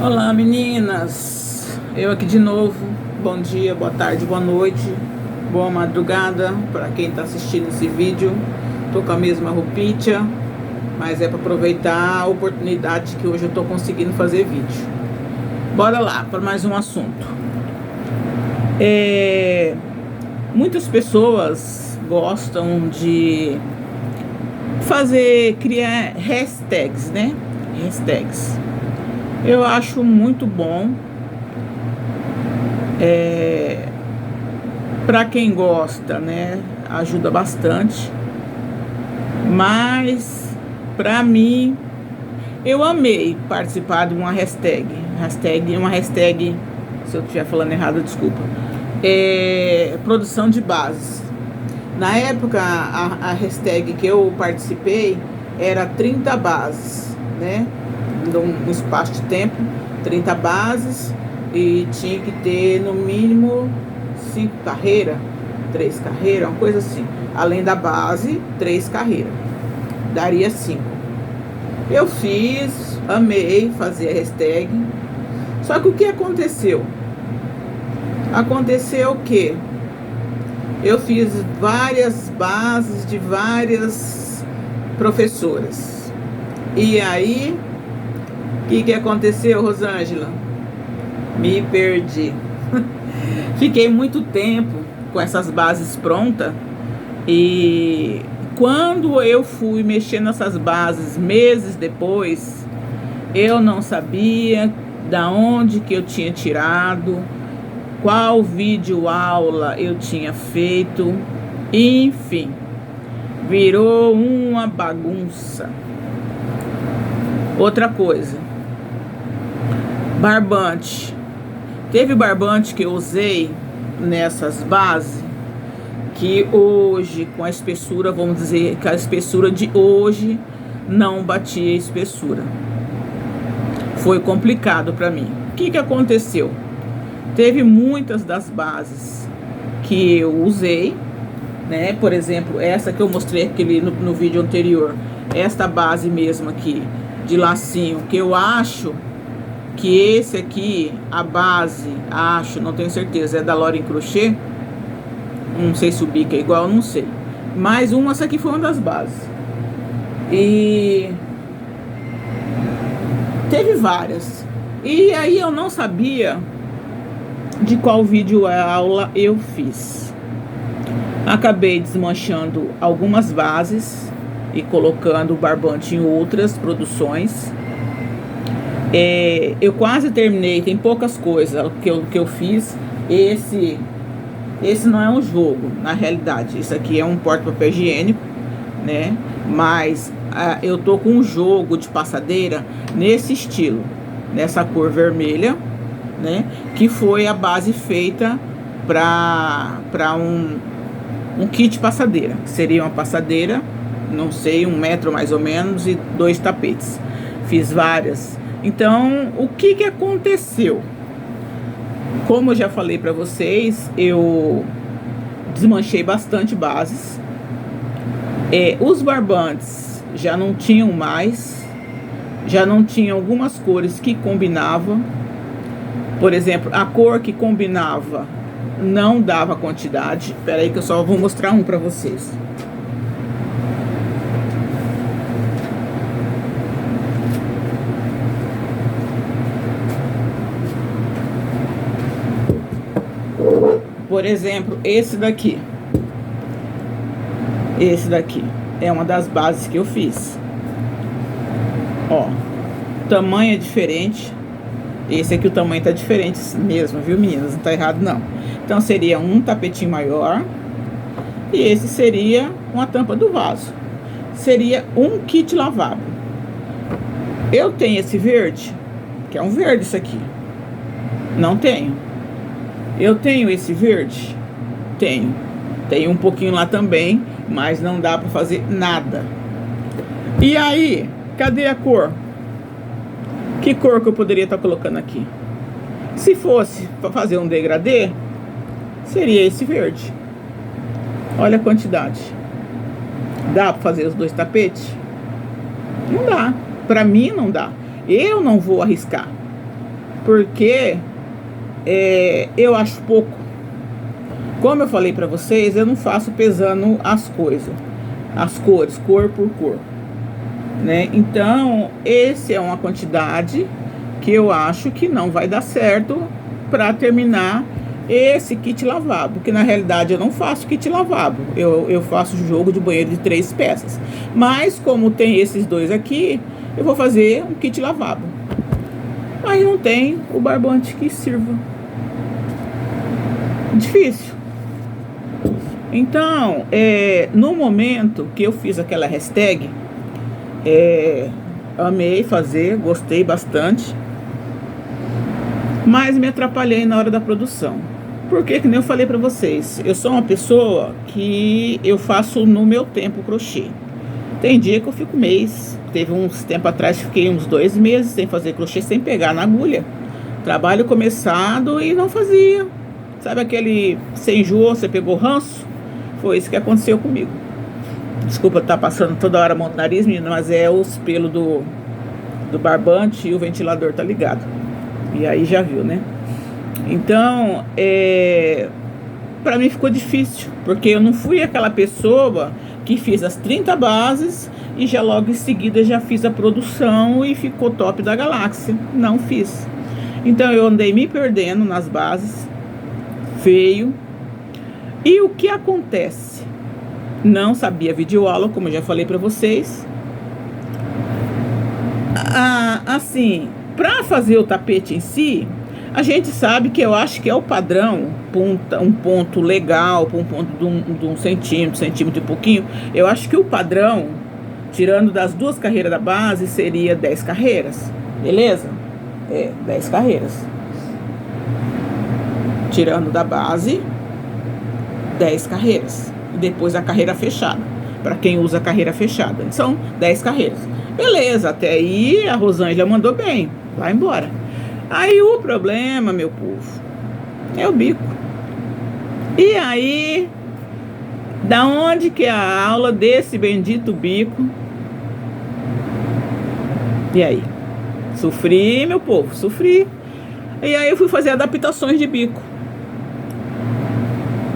Olá meninas, eu aqui de novo. Bom dia, boa tarde, boa noite, boa madrugada para quem está assistindo esse vídeo. Tô com a mesma roupinha, mas é para aproveitar a oportunidade que hoje eu tô conseguindo fazer vídeo. Bora lá para mais um assunto. Muitas pessoas gostam de criar hashtags, né? Hashtags. Eu acho muito bom. Para quem gosta, né? Ajuda bastante. Mas para mim, eu amei participar de uma hashtag. Uma hashtag, se eu estiver falando errado, desculpa. Produção de bases. Na época, a hashtag que eu participei era 30 bases, né? Um espaço de tempo, 30 bases, e tinha que ter no mínimo 5 carreiras, 3 carreiras, uma coisa assim. Além da base, 3 carreiras, daria 5. Eu fiz, amei fazer a hashtag. Só que o que aconteceu? Aconteceu que eu fiz várias bases de várias professoras. E aí, o que aconteceu, Rosângela? Me perdi. Fiquei muito tempo com essas bases prontas. E quando eu fui mexer nessas bases meses depois, eu não sabia da onde que eu tinha tirado, qual vídeo aula eu tinha feito. Enfim, virou uma bagunça. Outra coisa, barbante. Teve barbante que eu usei nessas bases que hoje, com a espessura, vamos dizer que a espessura de hoje não batia a espessura. Foi complicado para mim. O que aconteceu? Teve muitas das bases que eu usei, né? Por exemplo, essa que eu mostrei no vídeo anterior, esta base mesmo aqui de lacinho, que eu acho que esse aqui, a base, não tenho certeza, é da Lauren Crochet. Não sei se o bico é igual, não sei. Mas essa aqui foi uma das bases. E teve várias. E aí eu não sabia de qual vídeo aula eu fiz. Acabei desmanchando algumas bases e colocando o barbante em outras produções. Eu quase terminei, tem poucas coisas que eu fiz. Esse não é um jogo, na realidade. Isso aqui é um porta-papel higiênico, né? Mas eu tô com um jogo de passadeira nesse estilo, nessa cor vermelha, né? Que foi a base feita para um kit passadeira. Seria uma passadeira, não sei, 1 metro mais ou menos, e 2 tapetes. Fiz várias. Então, o que aconteceu? Como eu já falei para vocês, eu desmanchei bastante bases. Os barbantes já não tinham mais, já não tinham algumas cores que combinavam. Por exemplo, a cor que combinava não dava quantidade. Espera aí que eu só vou mostrar um para vocês. Por exemplo, esse daqui é uma das bases que eu fiz. Ó, o tamanho é diferente. Esse aqui o tamanho tá diferente mesmo, viu, meninas? Não tá errado, não. Então seria um tapetinho maior. E esse seria uma tampa do vaso. Seria um kit lavável. Eu tenho esse verde, que é um verde isso aqui. Não tenho. Eu tenho esse verde? Tenho. Tem um pouquinho lá também, mas não dá pra fazer nada. E aí, cadê a cor? Que cor que eu poderia estar colocando aqui? Se fosse para fazer um degradê, seria esse verde. Olha a quantidade. Dá para fazer os 2 tapetes? Não dá. Para mim não dá. Eu não vou arriscar. porque eu acho pouco. Como eu falei pra vocês, eu não faço pesando as coisas, as cores, cor por cor, né? Então, esse é uma quantidade que eu acho que não vai dar certo para terminar esse kit lavabo, porque na realidade eu não faço kit lavabo, eu faço jogo de banheiro de 3 peças, mas como tem esses dois aqui, eu vou fazer um kit lavabo, mas não tem o barbante que sirva. Difícil. Então, no momento que eu fiz aquela hashtag, amei fazer, gostei bastante, mas me atrapalhei na hora da produção. Porque, que nem eu falei pra vocês, eu sou uma pessoa que eu faço no meu tempo crochê. Tem dia que eu fico mês. Teve uns tempo atrás, fiquei uns 2 meses sem fazer crochê, sem pegar na agulha. Trabalho começado e não fazia. Sabe aquele, você enjoou, você pegou ranço? Foi isso que aconteceu comigo. Desculpa estar passando toda hora a mão no nariz, menina, mas é os pelos do barbante e o ventilador tá ligado. E aí já viu, né? Então, pra mim ficou difícil, porque eu não fui aquela pessoa que fiz as 30 bases e já logo em seguida já fiz a produção e ficou top da galáxia. Não fiz. Então eu andei me perdendo nas bases, feio. E o que acontece? Não sabia videoaula, como eu já falei pra vocês. Assim, pra fazer o tapete em si, a gente sabe que eu acho que é o padrão, um ponto legal, um ponto de 1 centímetro e pouquinho. Eu acho que o padrão, tirando das 2 carreiras da base, seria 10 carreiras. Beleza? 10 carreiras. Tirando da base, 10 carreiras. E depois a carreira fechada. Para quem usa a carreira fechada. São 10 carreiras. Beleza, até aí a Rosângela mandou bem. Vai embora. Aí o problema, meu povo, é o bico. E aí, da onde que é a aula desse bendito bico? E aí? Sofri, meu povo, sofri. E aí eu fui fazer adaptações de bico.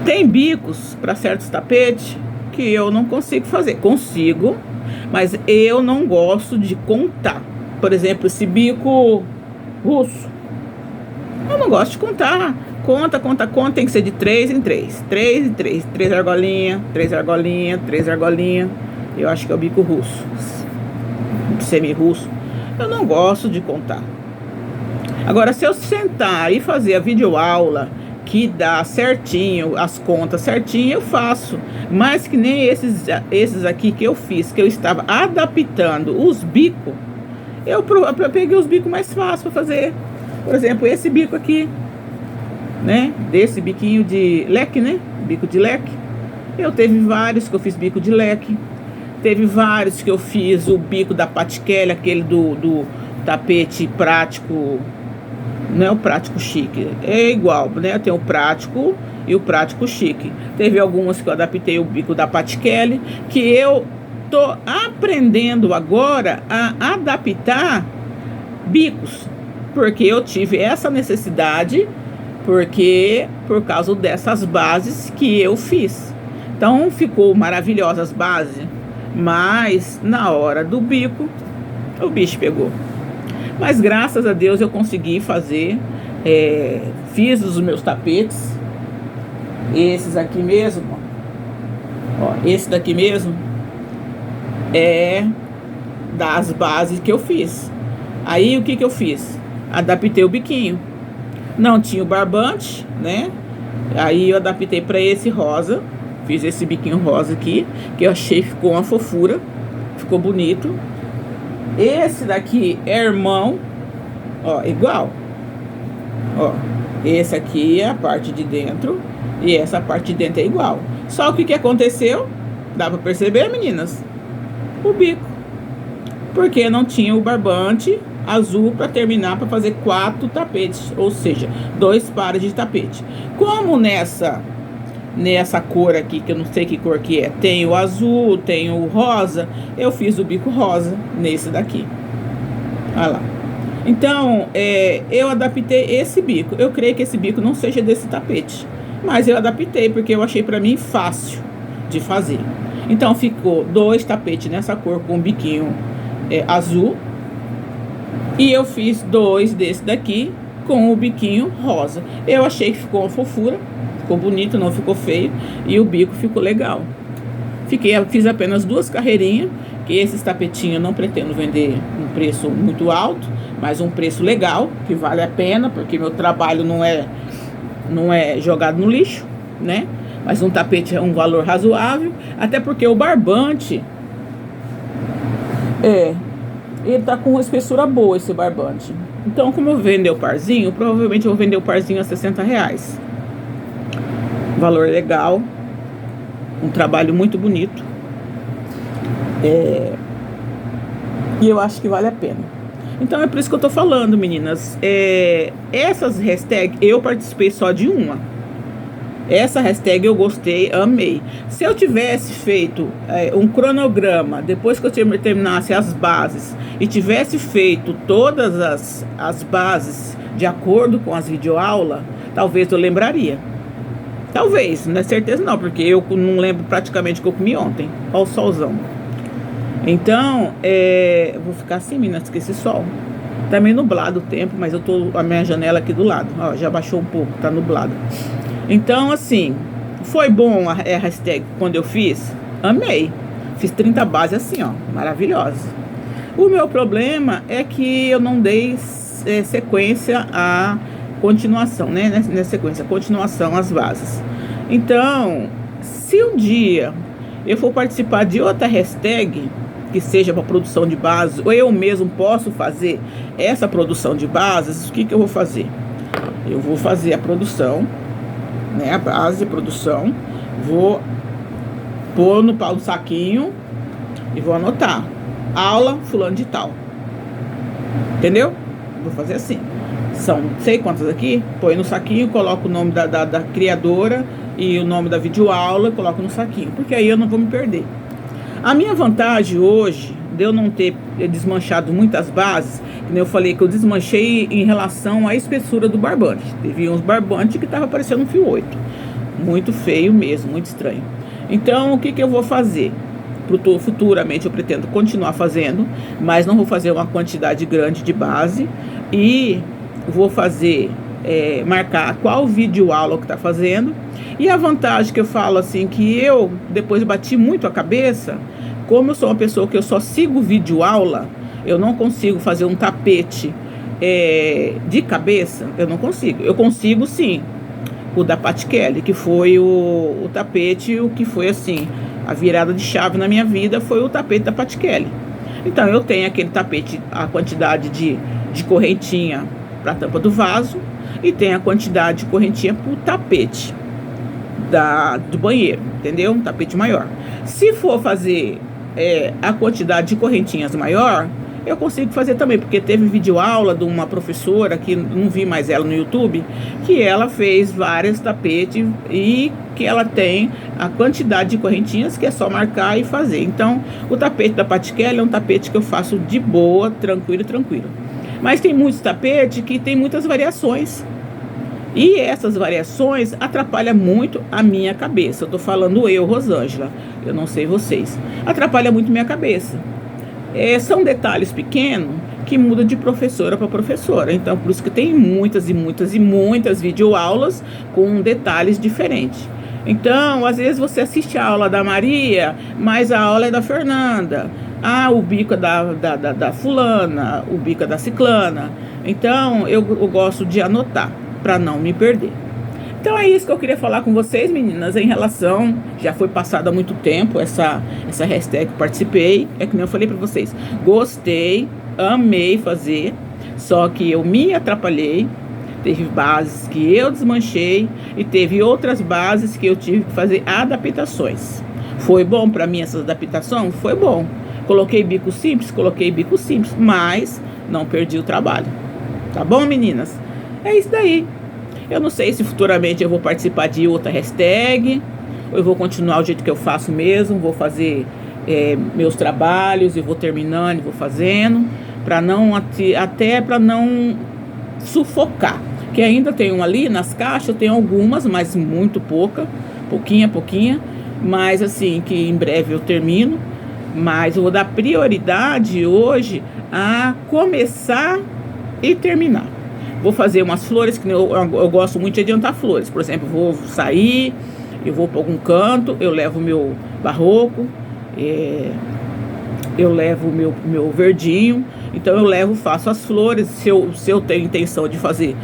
Tem bicos para certos tapetes que eu não consigo fazer. Consigo, mas eu não gosto de contar. Por exemplo, esse bico russo. Eu não gosto de contar. Conta, tem que ser de 3 em 3. 3 em 3. 3 argolinhas, 3 argolinhas, 3 argolinhas. Eu acho que é o bico russo. Semi-russo. Eu não gosto de contar. Agora, se eu sentar e fazer a videoaula que dá certinho, as contas certinho, eu faço. Mas que nem esses aqui que eu fiz, que eu estava adaptando os bicos, eu peguei os bicos mais fáceis para fazer. Por exemplo, esse bico aqui, né? Desse biquinho de leque, né? Bico de leque. Eu teve vários que eu fiz bico de leque. Teve vários que eu fiz o bico da Patikelli, aquele do tapete prático. Não é o prático chique, é igual, né? Tem o prático e o prático chique. Teve algumas que eu adaptei o bico da Patikelli, que eu tô aprendendo agora a adaptar bicos, porque eu tive essa necessidade, por causa dessas bases que eu fiz. Então ficou maravilhosas as bases, mas na hora do bico o bicho pegou. Mas graças a Deus eu consegui fazer. Fiz os meus tapetes. Esses aqui mesmo. Ó, esse daqui mesmo é das bases que eu fiz. Aí o que eu fiz? Adaptei o biquinho. Não tinha o barbante, né? Aí eu adaptei para esse rosa. Fiz esse biquinho rosa aqui, que eu achei que ficou uma fofura. Ficou bonito. Esse daqui é irmão, ó, igual. Ó, esse aqui é a parte de dentro e essa parte de dentro é igual. Só que o que aconteceu? Dá pra perceber, meninas? O bico. Porque não tinha o barbante azul para terminar, para fazer 4 tapetes, ou seja, 2 pares de tapete. Como nessa cor aqui, que eu não sei que cor que é, tem o azul, tem o rosa, eu fiz o bico rosa nesse daqui. Olha lá. Então, eu adaptei esse bico. Eu creio que esse bico não seja desse tapete, mas eu adaptei porque eu achei pra mim fácil de fazer. Então ficou 2 tapetes nessa cor com um biquinho azul. E eu fiz 2 desse daqui com o biquinho rosa. Eu achei que ficou uma fofura, ficou bonito, não ficou feio. E o bico ficou legal. Fiz apenas 2 carreirinhas, que esses tapetinhos eu não pretendo vender um preço muito alto, mas um preço legal, que vale a pena, porque meu trabalho não é jogado no lixo, né? Mas um tapete é um valor razoável, até porque o barbante ele tá com uma espessura boa, esse barbante. Então, como eu vender o parzinho, provavelmente eu vou vender o parzinho a R$60. Valor legal, um trabalho muito bonito. E eu acho que vale a pena. Então é por isso que eu tô falando, meninas. Essas hashtags, eu participei só de uma. Essa hashtag eu gostei, amei. Se eu tivesse feito um cronograma, depois que eu terminasse as bases, e tivesse feito todas as bases de acordo com as videoaulas, talvez eu lembraria. Talvez, não é certeza não, porque eu não lembro praticamente o que eu comi ontem. Olha o solzão. Então, vou ficar assim, meninas, que esse sol tá meio nublado o tempo, mas eu tô a minha janela aqui do lado, ó, já baixou um pouco, tá nublado. Então, assim, foi bom a hashtag quando eu fiz? Amei. Fiz 30 bases assim, ó, maravilhosa. O meu problema é que eu não dei sequência à continuação, né? Nessa sequência, continuação às bases. Então, se um dia eu for participar de outra hashtag, que seja para produção de bases, ou eu mesmo posso fazer essa produção de bases, o que eu vou fazer? Eu vou fazer a produção, né, a base de produção, vou pôr no pau do saquinho e vou anotar aula fulano de tal, entendeu? Vou fazer assim, são não sei quantas aqui, põe no saquinho, coloco o nome da criadora e o nome da videoaula, coloco no saquinho, porque aí eu não vou me perder. A minha vantagem hoje de eu não ter desmanchado muitas bases, como eu falei que eu desmanchei em relação à espessura do barbante. Teve uns barbantes que estavam parecendo um fio 8. Muito feio mesmo, muito estranho. Então, o que eu vou fazer? Futuramente eu pretendo continuar fazendo, mas não vou fazer uma quantidade grande de base. E vou fazer, marcar qual videoaula que está fazendo. E a vantagem que eu falo assim, que eu depois bati muito a cabeça, como eu sou uma pessoa que eu só sigo videoaula, eu não consigo fazer um tapete de cabeça, eu não consigo. Eu consigo sim, o da Pat Kelly, que foi o tapete, o que foi assim, a virada de chave na minha vida foi o tapete da Pat Kelly. Então eu tenho aquele tapete, a quantidade de correntinha para a tampa do vaso, e tem a quantidade de correntinha para o tapete do banheiro, entendeu? Um tapete maior. Se for fazer a quantidade de correntinhas maior, eu consigo fazer também, porque teve videoaula de uma professora, que não vi mais ela no YouTube, que ela fez vários tapetes e que ela tem a quantidade de correntinhas que é só marcar e fazer. Então, o tapete da Pat Kelly é um tapete que eu faço de boa, tranquilo. Mas tem muitos tapetes que tem muitas variações. E essas variações atrapalham muito a minha cabeça. Eu tô falando eu, Rosângela, eu não sei vocês. Atrapalha muito minha cabeça. São detalhes pequenos que mudam de professora para professora. Então, por isso que tem muitas videoaulas com detalhes diferentes. Então, às vezes você assiste a aula da Maria, mas a aula é da Fernanda. O bico é da fulana, o bico é da ciclana. Então, eu gosto de anotar para não me perder. Então é isso que eu queria falar com vocês, meninas, em relação, já foi passado há muito tempo essa hashtag que participei, que nem eu falei para vocês, gostei, amei fazer, só que eu me atrapalhei, teve bases que eu desmanchei e teve outras bases que eu tive que fazer adaptações. Foi bom para mim essas adaptações? Foi bom. Coloquei bico simples, mas não perdi o trabalho. Tá bom, meninas? É isso daí. Eu não sei se futuramente eu vou participar de outra hashtag, ou eu vou continuar do jeito que eu faço mesmo, vou fazer meus trabalhos e vou terminando e vou fazendo, para não até para não sufocar. Que ainda tem ali nas caixas, eu tenho algumas, mas muito pouquinha, mas assim, que em breve eu termino. Mas eu vou dar prioridade hoje a começar e terminar. Vou fazer umas flores, que eu gosto muito de adiantar flores. Por exemplo, vou sair, eu vou para algum canto, eu levo meu barroco, eu levo meu verdinho. Então eu faço as flores. Se eu tenho intenção de fazer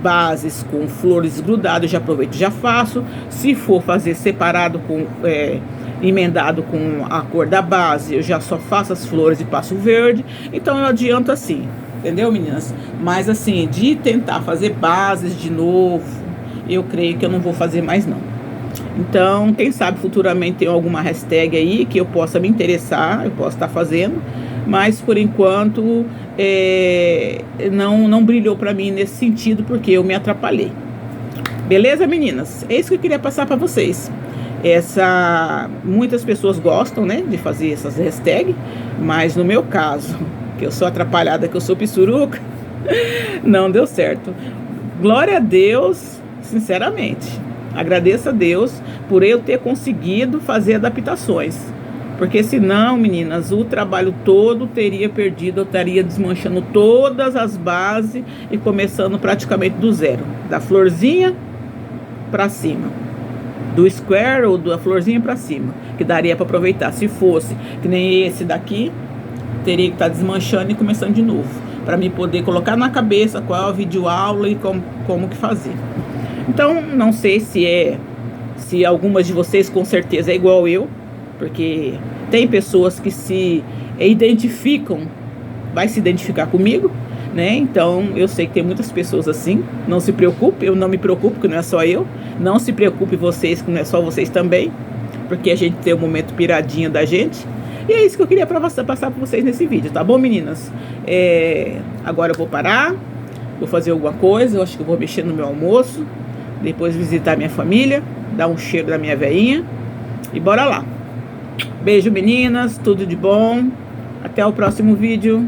bases com flores grudadas, eu já aproveito e já faço. Se for fazer separado emendado com a cor da base, eu já só faço as flores e passo o verde. Então eu adianto assim, entendeu, meninas? Mas assim, de tentar fazer bases de novo, eu creio que eu não vou fazer mais não. Então, quem sabe futuramente tem alguma hashtag aí que eu possa me interessar, eu posso estar fazendo, mas por enquanto não brilhou para mim nesse sentido, porque eu me atrapalhei. Beleza, meninas? É isso que eu queria passar para vocês. Muitas pessoas gostam, né, de fazer essas hashtags, mas no meu caso, que eu sou atrapalhada, que eu sou pissuruca, não deu certo. Glória a Deus, sinceramente. Agradeço a Deus por eu ter conseguido fazer adaptações. Porque senão, meninas, o trabalho todo teria perdido, eu estaria desmanchando todas as bases e começando praticamente do zero. Da florzinha para cima. Do square ou da florzinha para cima. Que daria para aproveitar. Se fosse que nem esse daqui, teria que estar desmanchando e começando de novo. Para me poder colocar na cabeça qual é a videoaula e como que fazer. Então, não sei se algumas de vocês com certeza é igual eu, porque tem pessoas que se identificam, vai se identificar comigo, né? Então, eu sei que tem muitas pessoas assim. Não se preocupe, eu não me preocupo, que não é só eu. Não se preocupe vocês, que não é só vocês também, porque a gente tem o momento piradinho da gente. E é isso que eu queria passar para vocês nesse vídeo, tá bom, meninas? Agora eu vou parar, vou fazer alguma coisa, eu acho que eu vou mexer no meu almoço, depois visitar minha família, dar um cheiro da minha veinha e bora lá. Beijo, meninas, tudo de bom. Até o próximo vídeo.